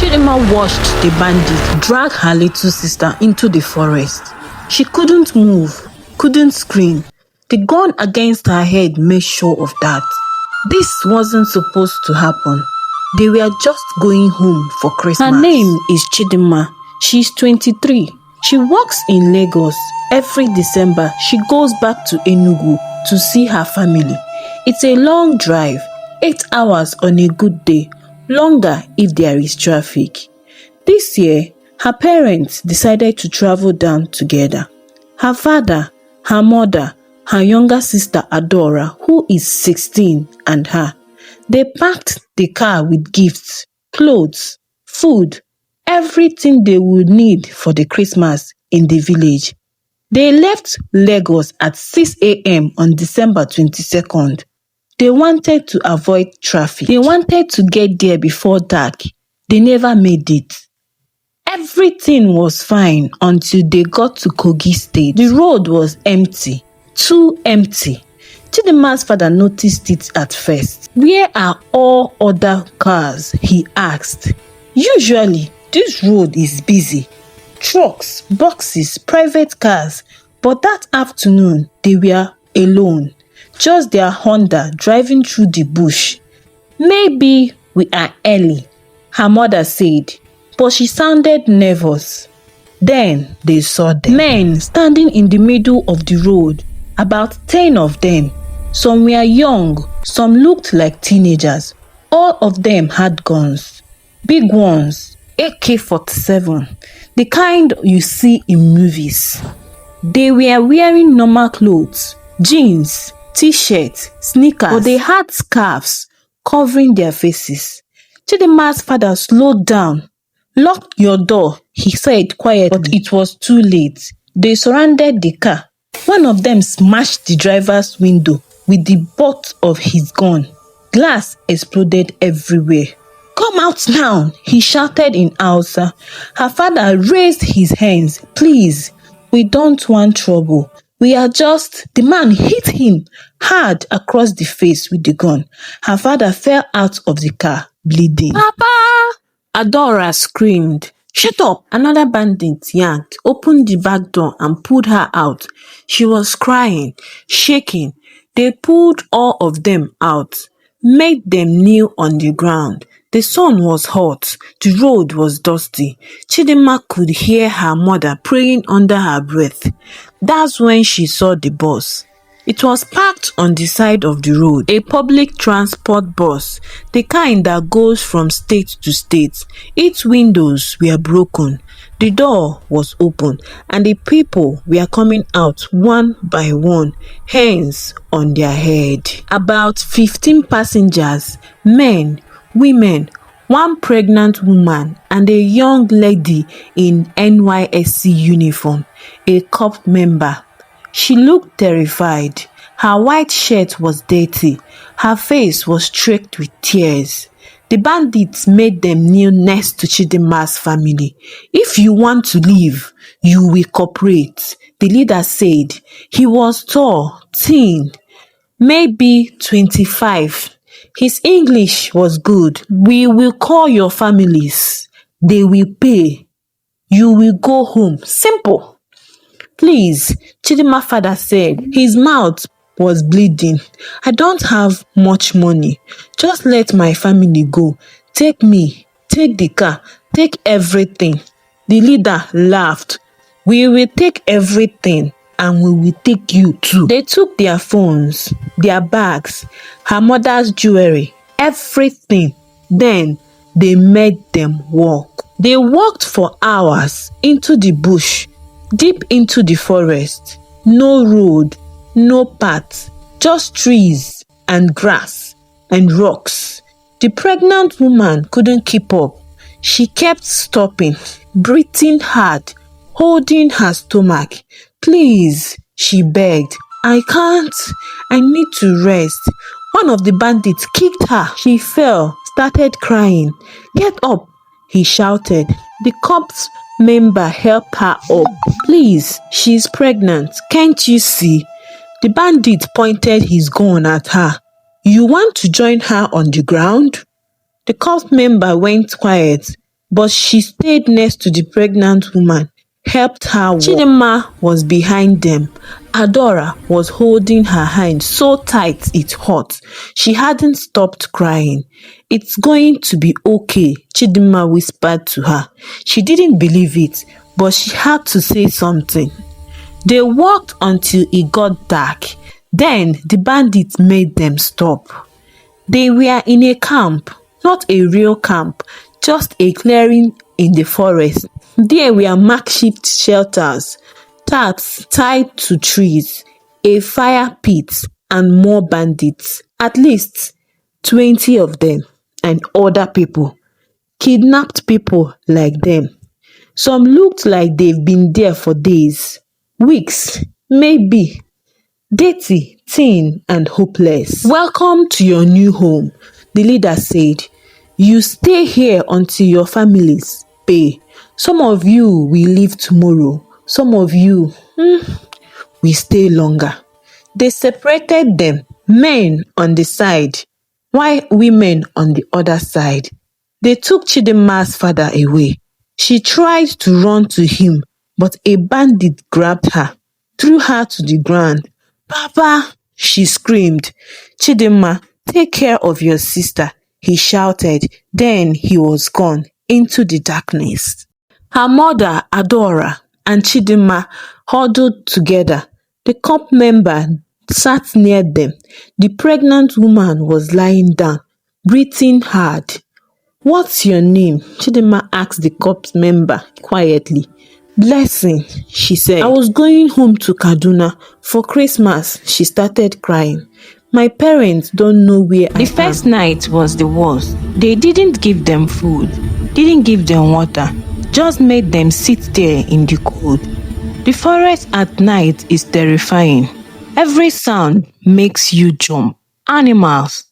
Chidinma watched the bandits drag her little sister into the forest. She couldn't move, couldn't scream. The gun against her head made sure of that. This wasn't supposed to happen. They were just going home for Christmas. Her name is Chidinma. She's 23. She works in Lagos. Every December, she goes back to Enugu to see her family. It's a long drive, 8 hours on a good day, longer if there is traffic. This year, her parents decided to travel down together. Her father, her mother, her younger sister Adora, who is 16, and her. They packed the car with gifts, clothes, food, everything they would need for the Christmas in the village. They left Lagos at 6 a.m. on December 22nd. They wanted to avoid traffic. They wanted to get there before dark. They never made it. Everything was fine until they got to Kogi State. The road was empty, too empty. Chidinma's father noticed it at first. Where are all other cars? He asked. Usually, this road is busy. Trucks, buses, private cars. But that afternoon, they were alone. Just their Honda driving through the bush. Maybe we are early, her mother said, but she sounded nervous. Then they saw them. Men standing in the middle of the road, about 10 of them. Some were young, some looked like teenagers. All of them had guns. Big ones, AK-47, the kind you see in movies. They were wearing normal clothes, jeans, t-shirts, sneakers, but they had scarves covering their faces. Chidinma's father slowed down. Lock your door, he said quietly, but it was too late. They surrounded the car. One of them smashed the driver's window with the butt of his gun. Glass exploded everywhere. Come out now, he shouted in Hausa. Her father raised his hands. Please, we don't want trouble. We are just... The man hit him hard across the face with the gun. Her father fell out of the car, bleeding. Papa! Adora screamed. Shut up! Another bandit yanked, opened the back door and pulled her out. She was crying, shaking. They pulled all of them out, made them kneel on the ground. The sun was hot. The road was dusty. Chidinma could hear her mother praying under her breath. That's when she saw the bus. It was parked on the side of the road, a public transport bus, the kind that goes from state to state. Its windows were broken. The door was open and the people were coming out one by one, hands on their head. About 15 passengers, men, women, one pregnant woman and a young lady in NYSC uniform, a COP member. She looked terrified. Her white shirt was dirty. Her face was streaked with tears. The bandits made them kneel next to Chidinma's family. If you want to leave, you will cooperate, the leader said. He was tall, thin, maybe 25. His English was good. We will call your families. They will pay. You will go home. Simple. Please, Chidinma's father said. His mouth was bleeding. I don't have much money. Just let my family go. Take me. Take the car. Take everything. The leader laughed. We will take everything and we will take you too. They took their phones, their bags, her mother's jewelry, everything. Then they made them walk. They walked for hours into the bush, deep into the forest. No road, no path, just trees and grass and rocks. The pregnant woman couldn't keep up. She kept stopping, breathing hard, holding her stomach. Please, she begged. I can't. I need to rest. One of the bandits kicked her. She fell, started crying. Get up, he shouted. The corpse member helped her up. Please, she's pregnant. Can't you see? The bandit pointed his gun at her. You want to join her on the ground? The corpse member went quiet. but she stayed next to the pregnant woman, helped her walk. Chidinma was behind them. Adora was holding her hand so tight it hurt. She hadn't stopped crying. "It's going to be okay," Chidinma whispered to her. She didn't believe it, but she had to say something. They walked until it got dark. Then the bandits made them stop. They were in a camp, not a real camp, just a clearing in the forest. There were makeshift shelters, tarps tied to trees, a fire pit, and more bandits. At least 20 of them, and other people. Kidnapped people like them. Some looked like they've been there for days, weeks, maybe. Dirty, thin, and hopeless. "Welcome to your new home," the leader said. "You stay here until your families pay. Some of you will leave tomorrow. Some of you will stay longer." They separated them, men on the side, while women on the other side. They took Chidinma's father away. She tried to run to him, but a bandit grabbed her, threw her to the ground. "Papa!" she screamed. "Chidinma, take care of your sister," he shouted. Then he was gone into the darkness. Her mother, Adora, and Chidinma huddled together. The camp member sat near them. The pregnant woman was lying down, breathing hard. "What's your name?" Chidinma asked the corps member quietly. "Blessing," she said. "I was going home to Kaduna for Christmas." She started crying. "My parents don't know where I am." The first night was the worst. They didn't give them food, didn't give them water, just made them sit there in the cold. The forest at night is terrifying. Every sound makes you jump. Animals,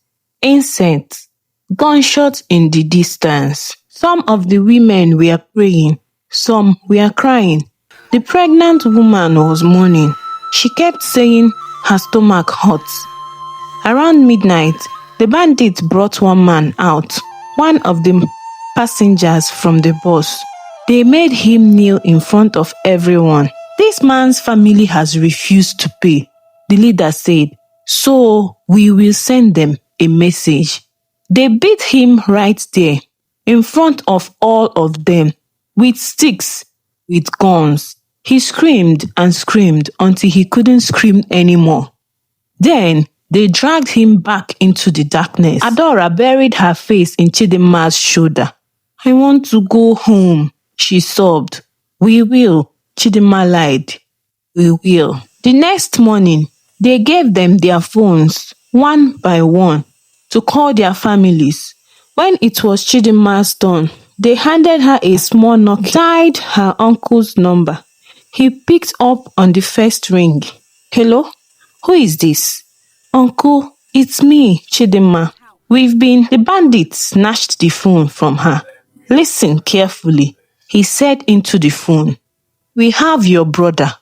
insects, gunshots in the distance. Some of the women were praying, some were crying. The pregnant woman was moaning. She kept saying her stomach hurts. Around midnight, the bandits brought one man out, one of the passengers from the bus. They made him kneel in front of everyone. "This man's family has refused to pay," the leader said, "so we will send them a message." They beat him right there, in front of all of them, with sticks, with guns. He screamed and screamed until he couldn't scream anymore. Then they dragged him back into the darkness. Adora buried her face in Chidinma's shoulder. "I want to go home," she sobbed. "We will," Chidinma lied. "We will." The next morning, they gave them their phones, one by one, to call their families. When it was Chidinma's turn, they handed her a small Nokia, dialed her uncle's number. He picked up on the first ring. "Hello? Who is this?" "Uncle, it's me, Chidinma. The bandits snatched the phone from her." "Listen carefully," he said into the phone. "We have your brother,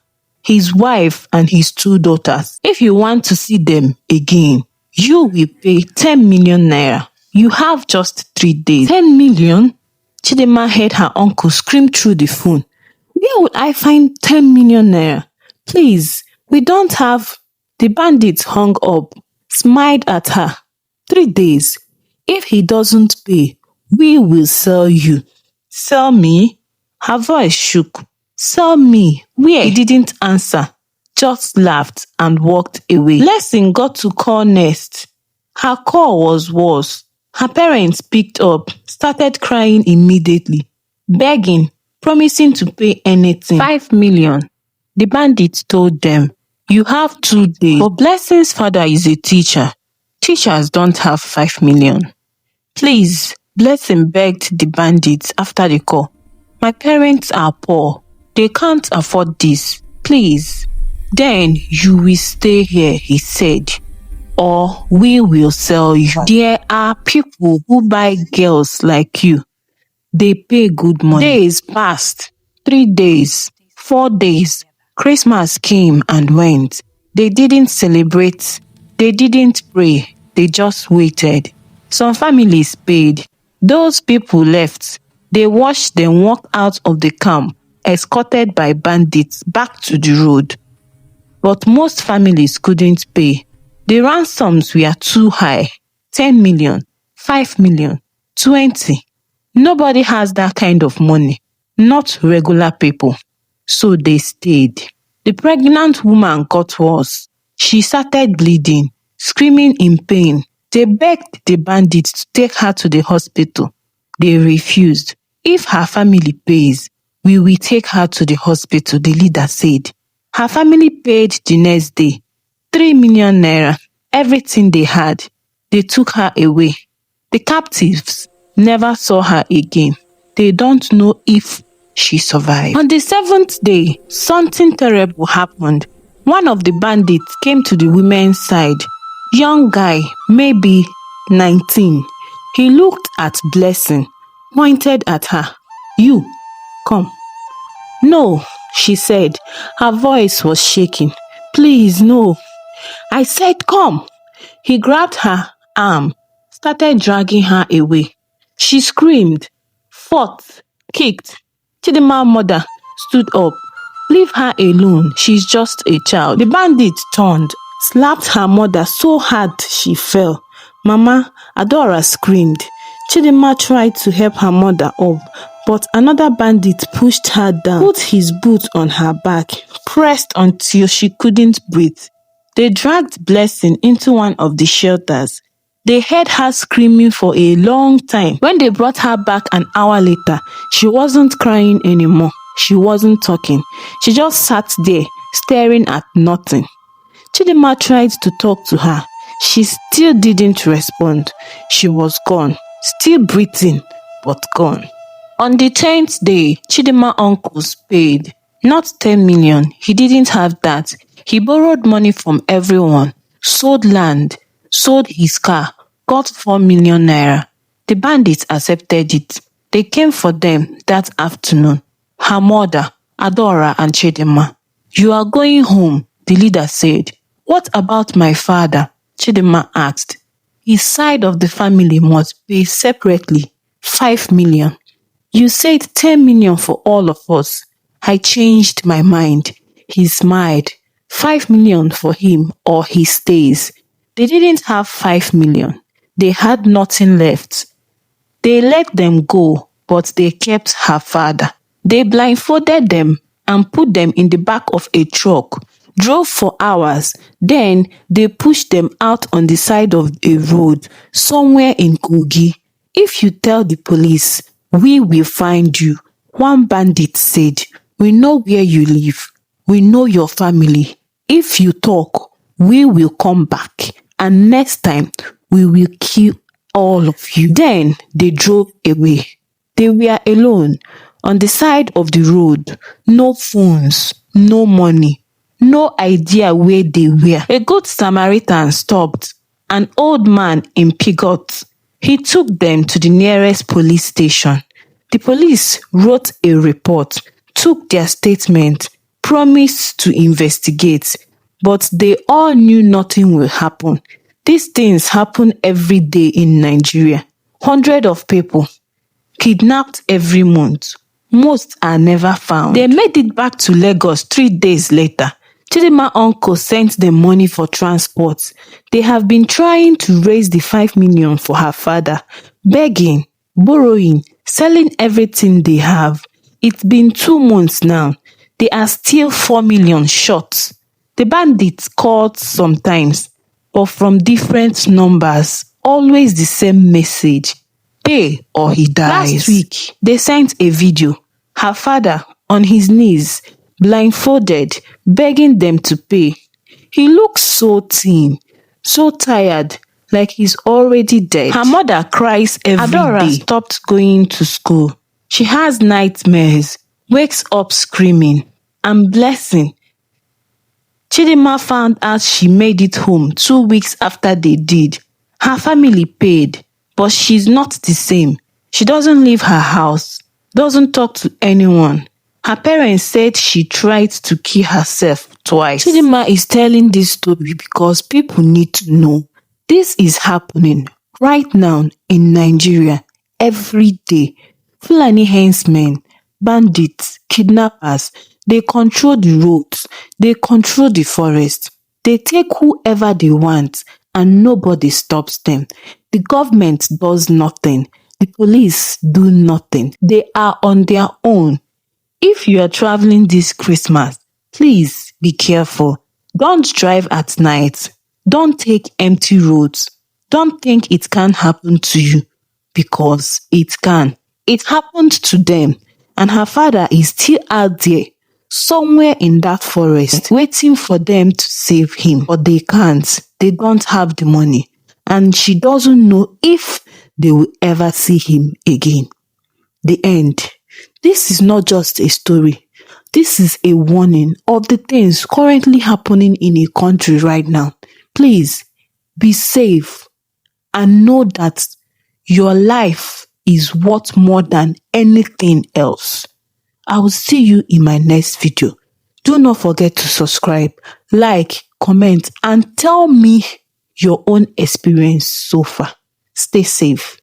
his wife, and his 2 daughters. If you want to see them again, you will pay 10 million naira. You have just 3 days." 10 million? Chidinma heard her uncle scream through the phone. "Where would I find 10 million naira? Please, we don't have..." The bandits hung up, smiled at her. 3 days. If he doesn't pay, we will sell you." "Sell me?" Her voice shook. "Sell me? Where?" He didn't answer, just laughed and walked away. Blessing got to call next. Her call was worse. Her parents picked up, started crying immediately, begging, promising to pay anything. 5 million. The bandits told them, "You have 2 days." But Blessing's father is a teacher. Teachers don't have 5 million. "Please," Blessing begged the bandits after the call. "My parents are poor. They can't afford this. Please." "Then you will stay here," he said, "or we will sell you. There are people who buy girls like you. They pay good money." Days passed. 3 days. 4 days. Christmas came and went. They didn't celebrate. They didn't pray. They just waited. Some families paid. Those people left. They watched them walk out of the camp, escorted by bandits back to the road. But most families couldn't pay. The ransoms were too high. 10 million, 5 million, 20. Nobody has that kind of money. Not regular people. So they stayed. The pregnant woman got worse. She started bleeding, screaming in pain. They begged the bandits to take her to the hospital. They refused. If her family pays, we will take her to the hospital, the leader said. Her family paid the next day. 3 million naira, everything they had. They took her away. The captives never saw her again. They don't know if she survived. On the 7th day, something terrible happened. One of the bandits came to the women's side. Young guy, maybe 19. He looked at Blessing, pointed at her. You, come. No, she said. Her voice was shaking. Please, no. I said come. He grabbed her arm, started dragging her away. She screamed, fought, kicked. Chidima's mother stood up. Leave her alone. She's just a child. The bandit turned, slapped her mother so hard she fell. Mama, Adora screamed. Chidima tried to help her mother up, but another bandit pushed her down, put his boot on her back, pressed until she couldn't breathe. They dragged Blessing into one of the shelters. They heard her screaming for a long time. When they brought her back an hour later, she wasn't crying anymore. She wasn't talking. She just sat there, staring at nothing. Chidima tried to talk to her. She still didn't respond. She was gone, still breathing, but gone. On the 10th day, Chidima's uncles paid. Not 10 million. He didn't have that. He borrowed money from everyone, sold land, sold his car, got 4 million naira. The bandits accepted it. They came for them that afternoon. Her mother, Adora, and Chidima. You are going home, the leader said. What about my father? Chidima asked. His side of the family must pay separately 5 million. You said 10 million for all of us. I changed my mind. He smiled. 5 million for him or he stays. They didn't have 5 million. They had nothing left. They let them go, but they kept her father. They blindfolded them and put them in the back of a truck, drove for hours. Then they pushed them out on the side of a road somewhere in Kogi. If you tell the police, we will find you. One bandit said, we know where you live. We know your family. If you talk, we will come back. And next time, we will kill all of you. Then they drove away. They were alone on the side of the road. No phones, no money, no idea where they were. A good Samaritan stopped. An old man in Pigot. He took them to the nearest police station. The police wrote a report, took their statement, promised to investigate, but they all knew nothing will happen. These things happen every day in Nigeria. Hundreds of people kidnapped every month. Most are never found. They made it back to Lagos 3 days later. Chidima's uncle sent them money for transport. They have been trying to raise the 5 million for her father, begging, borrowing, selling everything they have. It's been 2 months now. They are still 4 million short. The bandits called sometimes, but from different numbers, always the same message. Pay or he dies. Last week, they sent a video. Her father on his knees, blindfolded, begging them to pay. He looks so thin, so tired, like he's already dead. Her mother cries every day. Adora stopped going to school. She has nightmares, wakes up screaming. And Blessing. Chidima found out she made it home 2 weeks after they did. Her family paid, but she's not the same. She doesn't leave her house, doesn't talk to anyone. Her parents said she tried to kill herself twice. Chidima is telling this story because people need to know. This is happening right now in Nigeria every day. Fulani herdsmen, bandits, kidnappers, they control the roads, they control the forest. They take whoever they want and nobody stops them. The government does nothing. The police do nothing. They are on their own. If you are traveling this Christmas, please be careful. Don't drive at night. Don't take empty roads. Don't think it can't happen to you, because it can. It happened to them, and her father is still out there, somewhere in that forest, waiting for them to save him. But they can't. They don't have the money, and she doesn't know if they will ever see him again. The end. This is not just a story. This is a warning of the things currently happening in a country right now. Please be safe and know that your life is worth more than anything else. I will see you in my next video. Do not forget to subscribe, like, comment, and tell me your own experience so far. Stay safe.